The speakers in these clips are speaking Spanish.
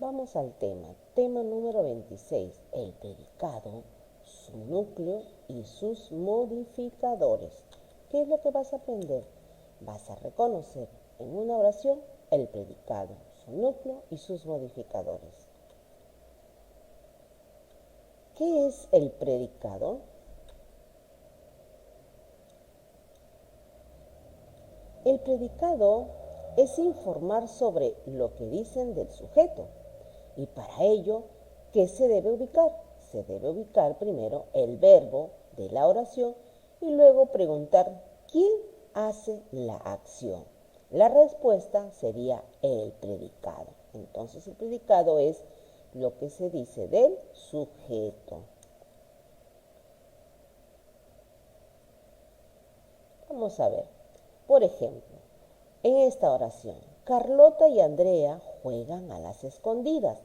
Vamos al tema número 26, el predicado, su núcleo y sus modificadores. ¿Qué es lo que vas a aprender? Vas a reconocer en una oración el predicado, su núcleo y sus modificadores. ¿Qué es el predicado? El predicado es informar sobre lo que dicen del sujeto. Y para ello, ¿qué se debe ubicar? Se debe ubicar primero el verbo de la oración y luego preguntar quién hace la acción. La respuesta sería el predicado. Entonces el predicado es lo que se dice del sujeto. Vamos a ver. Por ejemplo, en esta oración, Carlota y Andrea juegan a las escondidas.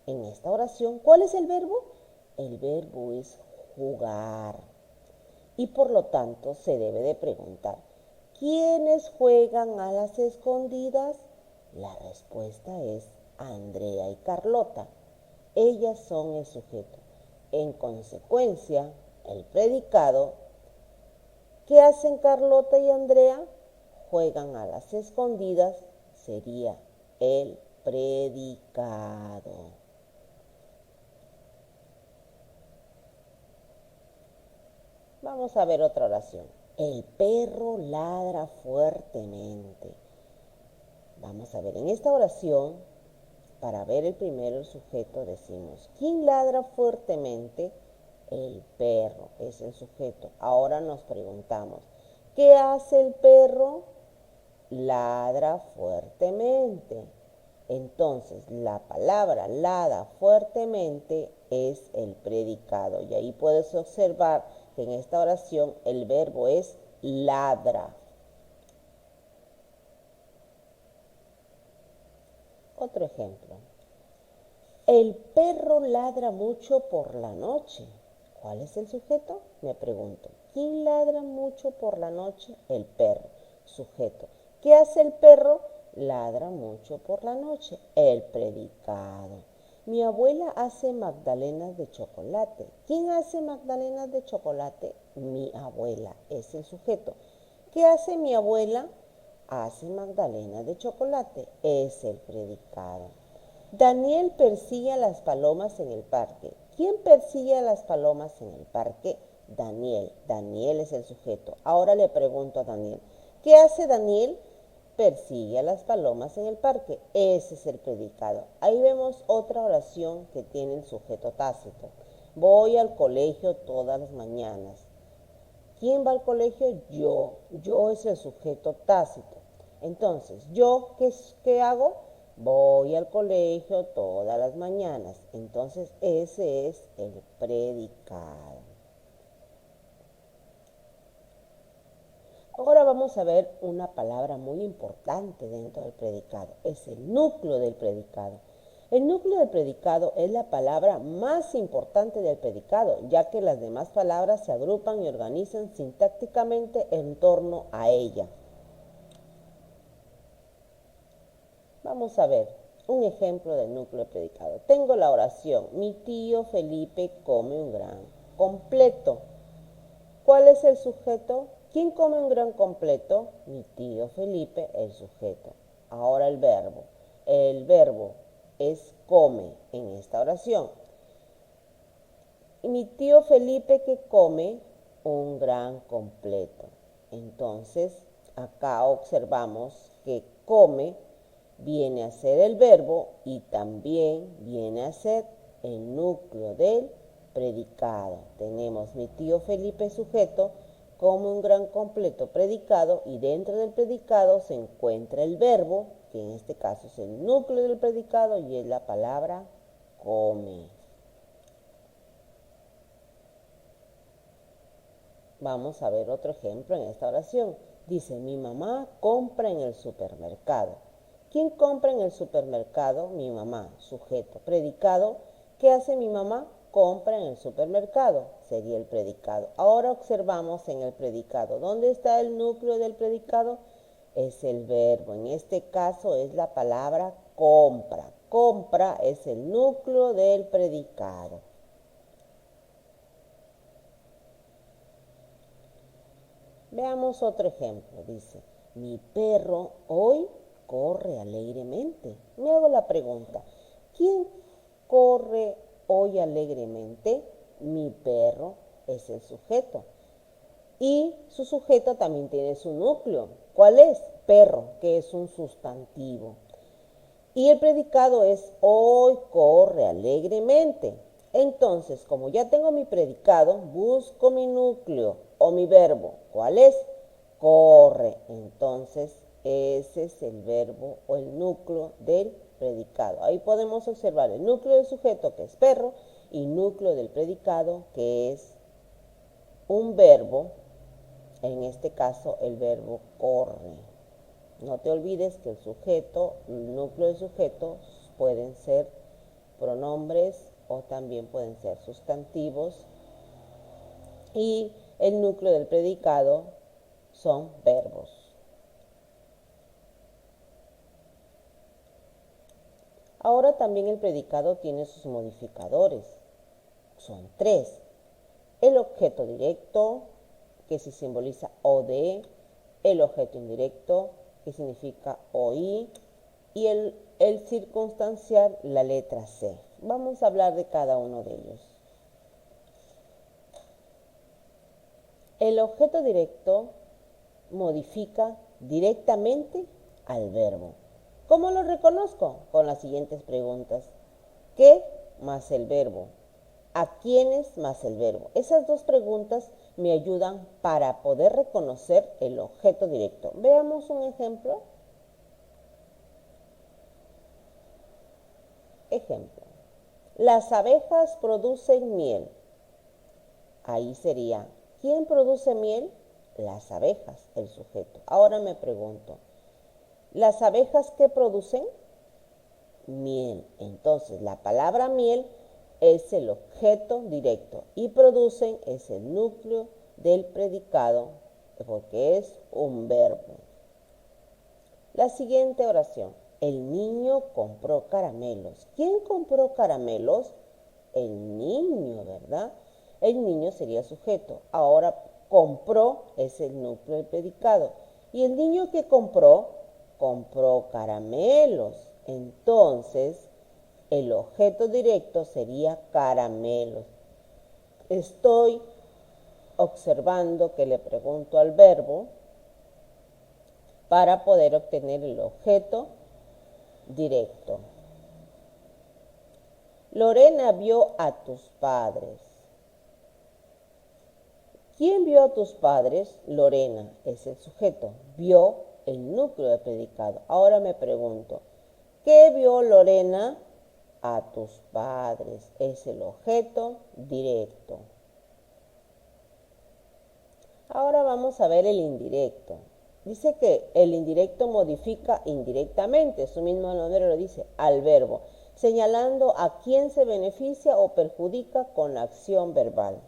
En esta oración, ¿cuál es el verbo? El verbo es jugar. Y por lo tanto se debe de preguntar, ¿quiénes juegan a las escondidas? La respuesta es Andrea y Carlota. Ellas son el sujeto. En consecuencia, el predicado, ¿qué hacen Carlota y Andrea? Juegan a las escondidas, sería el predicado. Vamos a ver otra oración. El perro ladra fuertemente. Vamos a ver, en esta oración, para ver el primero el sujeto, decimos, ¿quién ladra fuertemente? El perro es el sujeto. Ahora nos preguntamos, ¿qué hace el perro? Ladra fuertemente. Entonces, la palabra ladra fuertemente es el predicado. Y ahí puedes observar que en esta oración el verbo es ladra. Otro ejemplo. El perro ladra mucho por la noche. ¿Cuál es el sujeto? Me pregunto. ¿Quién ladra mucho por la noche? El perro. Sujeto. ¿Qué hace el perro? Ladra mucho por la noche. El predicado. Mi abuela hace magdalenas de chocolate. ¿Quién hace magdalenas de chocolate? Mi abuela es el sujeto. ¿Qué hace mi abuela? Hace magdalenas de chocolate. Es el predicado. Daniel persigue a las palomas en el parque. ¿Quién persigue a las palomas en el parque? Daniel. Daniel es el sujeto. Ahora le pregunto a Daniel, ¿qué hace Daniel? Persigue a las palomas en el parque. Ese es el predicado. Ahí vemos otra oración que tiene el sujeto tácito. Voy al colegio todas las mañanas. ¿Quién va al colegio? Yo. Yo es el sujeto tácito. Entonces, ¿yo qué hago? Voy al colegio todas las mañanas. Entonces, ese es el predicado. Ahora vamos a ver una palabra muy importante dentro del predicado. Es el núcleo del predicado. El núcleo del predicado es la palabra más importante del predicado, ya que las demás palabras se agrupan y organizan sintácticamente en torno a ella. Vamos a ver un ejemplo del núcleo del predicado. Tengo la oración, mi tío Felipe come un gran completo. ¿Cuál es el sujeto? ¿Quién come un gran completo? Mi tío Felipe, el sujeto. Ahora el verbo. El verbo es come en esta oración. Y mi tío Felipe que come un gran completo. Entonces, acá observamos que come viene a ser el verbo y también viene a ser el núcleo del predicado. Tenemos mi tío Felipe sujeto como un gran completo predicado y dentro del predicado se encuentra el verbo, que en este caso es el núcleo del predicado y es la palabra come. Vamos a ver otro ejemplo en esta oración. Dice, mi mamá compra en el supermercado. ¿Quién compra en el supermercado? Mi mamá, sujeto. Predicado, ¿qué hace mi mamá? Compra en el supermercado, sería el predicado. Ahora observamos en el predicado. ¿Dónde está el núcleo del predicado? Es el verbo. En este caso es la palabra compra. compra es el núcleo del predicado. Veamos otro ejemplo. Dice, mi perro hoy corre alegremente. Me hago la pregunta, ¿quién corre hoy alegremente? Mi perro es el sujeto. Y su sujeto también tiene su núcleo. ¿Cuál es? Perro, que es un sustantivo. Y el predicado es hoy corre alegremente. Entonces, como ya tengo mi predicado, busco mi núcleo o mi verbo. ¿Cuál es? Corre. Entonces, ese es el verbo o el núcleo del predicado. Ahí podemos observar el núcleo del sujeto, que es perro, y núcleo del predicado, que es un verbo, en este caso el verbo corre. No te olvides que el sujeto, el núcleo del sujeto pueden ser pronombres o también pueden ser sustantivos y el núcleo del predicado son verbos. Ahora también el predicado tiene sus modificadores. Son 3. El objeto directo, que se simboliza OD, el objeto indirecto, que significa OI, y el circunstancial, la letra C. Vamos a hablar de cada uno de ellos. El objeto directo modifica directamente al verbo. ¿Cómo lo reconozco? Con las siguientes preguntas. ¿Qué más el verbo? ¿A quiénes más el verbo? Esas dos preguntas me ayudan para poder reconocer el objeto directo. Veamos un ejemplo. Ejemplo. Las abejas producen miel. Ahí sería, ¿quién produce miel? Las abejas, el sujeto. Ahora me pregunto, ¿las abejas qué producen? Miel. Entonces, la palabra miel es el objeto directo y producen es el núcleo del predicado porque es un verbo. La siguiente oración. El niño compró caramelos. ¿Quién compró caramelos? El niño, ¿verdad? El niño sería sujeto. Ahora compró es el núcleo del predicado. ¿Y el niño que compró? Compró caramelos. Entonces, el objeto directo sería caramelos. Estoy observando que le pregunto al verbo para poder obtener el objeto directo. Lorena vio a tus padres. ¿Quién vio a tus padres? Lorena es el sujeto. Vio el núcleo de predicado. Ahora me pregunto, ¿qué vio Lorena? A tus padres. Es el objeto directo. Ahora vamos a ver el indirecto. Dice que el indirecto modifica indirectamente, su mismo nombre lo dice, al verbo, señalando a quién se beneficia o perjudica con la acción verbal.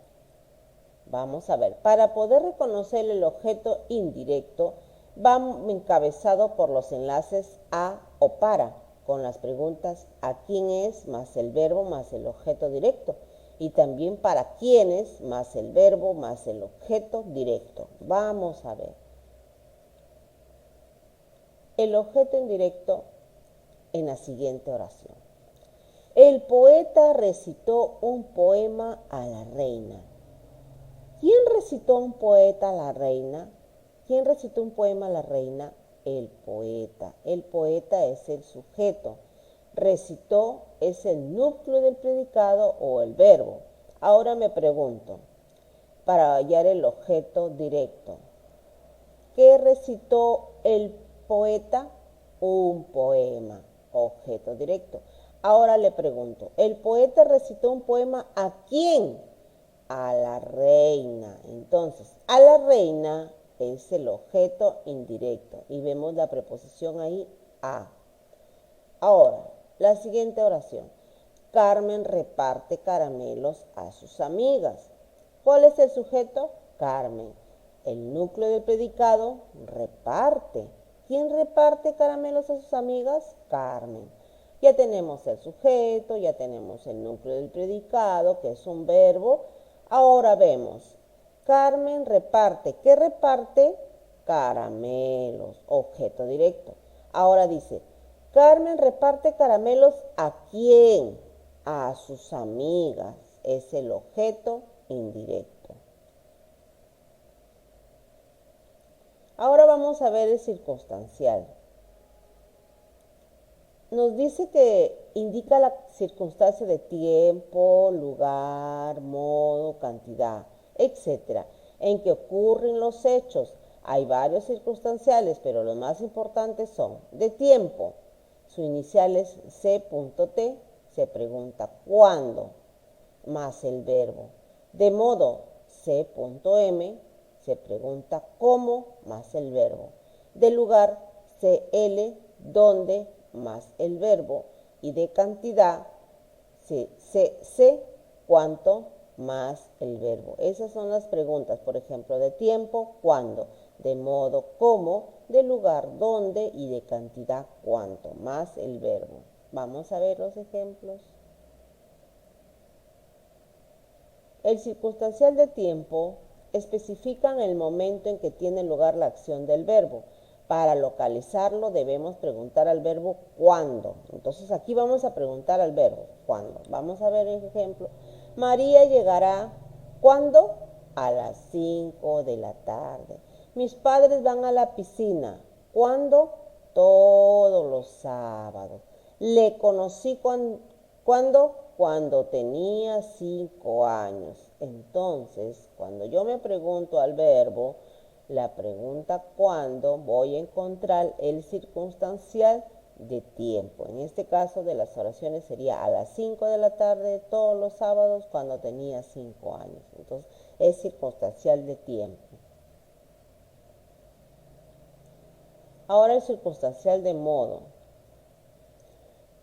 Vamos a ver, para poder reconocer el objeto indirecto, va encabezado por los enlaces a o para, con las preguntas a quién es más el verbo más el objeto directo. Y también para quiénes más el verbo más el objeto directo. Vamos a ver. El objeto indirecto en la siguiente oración. El poeta recitó un poema a la reina. ¿Quién recitó un poeta a la reina? ¿Quién recitó un poema a la reina? El poeta. El poeta es el sujeto. Recitó es el núcleo del predicado o el verbo. Ahora me pregunto, para hallar el objeto directo, ¿qué recitó el poeta? Un poema, objeto directo. Ahora le pregunto, ¿el poeta recitó un poema a quién? A la reina. Entonces, a la reina es el objeto indirecto y vemos la preposición ahí a. Ahora, la siguiente oración. Carmen reparte caramelos a sus amigas. ¿Cuál es el sujeto? Carmen. El núcleo del predicado, reparte. ¿Quién reparte caramelos a sus amigas? Carmen. Ya tenemos el sujeto, ya tenemos el núcleo del predicado, que es un verbo. Ahora vemos, Carmen reparte. ¿Qué reparte? Caramelos, objeto directo. Ahora dice, Carmen reparte caramelos ¿a quién? A sus amigas. Es el objeto indirecto. Ahora vamos a ver el circunstancial. Nos dice que indica la circunstancia de tiempo, lugar, modo, cantidad, etcétera, en que ocurren los hechos. Hay varios circunstanciales, pero los más importantes son de tiempo. Su inicial es C.T, se pregunta cuándo, más el verbo. De modo, C.M, se pregunta cómo, más el verbo. De lugar, CL, dónde, más el verbo. Y de cantidad, C, cuánto, más el verbo. Esas son las preguntas, por ejemplo, de tiempo, cuándo, de modo, cómo, de lugar, dónde y de cantidad, cuánto, más el verbo. Vamos a ver los ejemplos. El circunstancial de tiempo especifica el momento en que tiene lugar la acción del verbo. Para localizarlo debemos preguntar al verbo cuándo. Entonces aquí vamos a preguntar al verbo cuándo. Vamos a ver el ejemplo. María llegará ¿cuándo? A las 5 de la tarde. Mis padres van a la piscina. ¿Cuándo? Todos los sábados. Le conocí ¿cuándo? Cuando tenía 5 años. Entonces, cuando yo me pregunto al verbo, la pregunta cuándo, voy a encontrar el circunstancial de tiempo. En este caso de las oraciones sería a las 5 de la tarde todos los sábados cuando tenía 5 años. Entonces, es circunstancial de tiempo. Ahora el circunstancial de modo.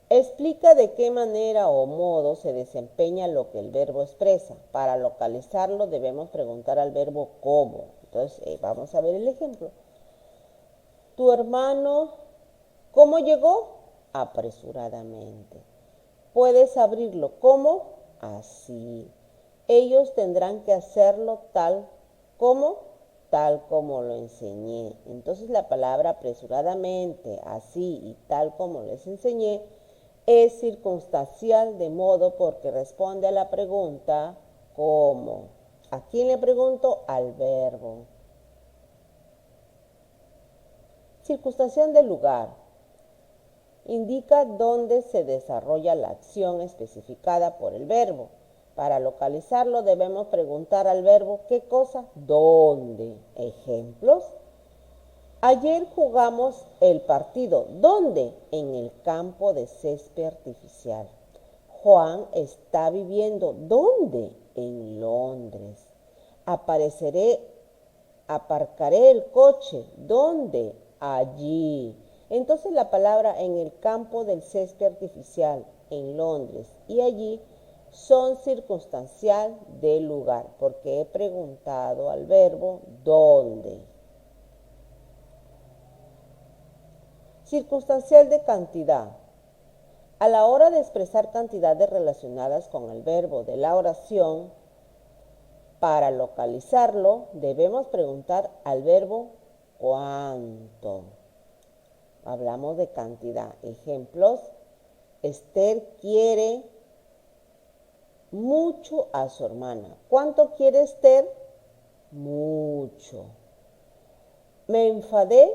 Explica de qué manera o modo se desempeña lo que el verbo expresa. Para localizarlo debemos preguntar al verbo cómo. Entonces, vamos a ver el ejemplo. Tu hermano, ¿cómo llegó? Apresuradamente. Puedes abrirlo, ¿cómo? Así. Ellos tendrán que hacerlo tal como lo enseñé. Entonces la palabra apresuradamente, así y tal como les enseñé es circunstancial de modo porque responde a la pregunta ¿cómo? ¿A quién le pregunto? Al verbo. Circunstancial de lugar. Indica dónde se desarrolla la acción especificada por el verbo. Para localizarlo debemos preguntar al verbo ¿qué cosa? ¿Dónde? Ejemplos. Ayer jugamos el partido. ¿Dónde? En el campo de césped artificial. Juan está viviendo. ¿Dónde? En Londres. Aparcaré el coche. ¿Dónde? Allí. Entonces la palabra en el campo del césped artificial, en Londres y allí son circunstancial de lugar, porque he preguntado al verbo ¿dónde? Circunstancial de cantidad. A la hora de expresar cantidades relacionadas con el verbo de la oración, para localizarlo debemos preguntar al verbo cuánto. Hablamos de cantidad. Ejemplos. Esther quiere mucho a su hermana. ¿Cuánto quiere Esther? Mucho. Me enfadé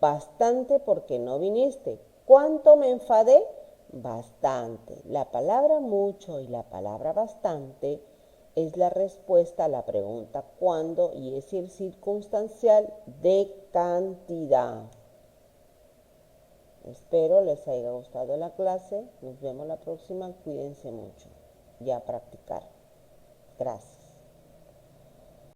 bastante porque no viniste. ¿Cuánto me enfadé? Bastante. La palabra mucho y la palabra bastante es la respuesta a la pregunta ¿cuándo? Y es el circunstancial de cantidad. Espero les haya gustado la clase. Nos vemos la próxima. Cuídense mucho. Ya practicar. Gracias.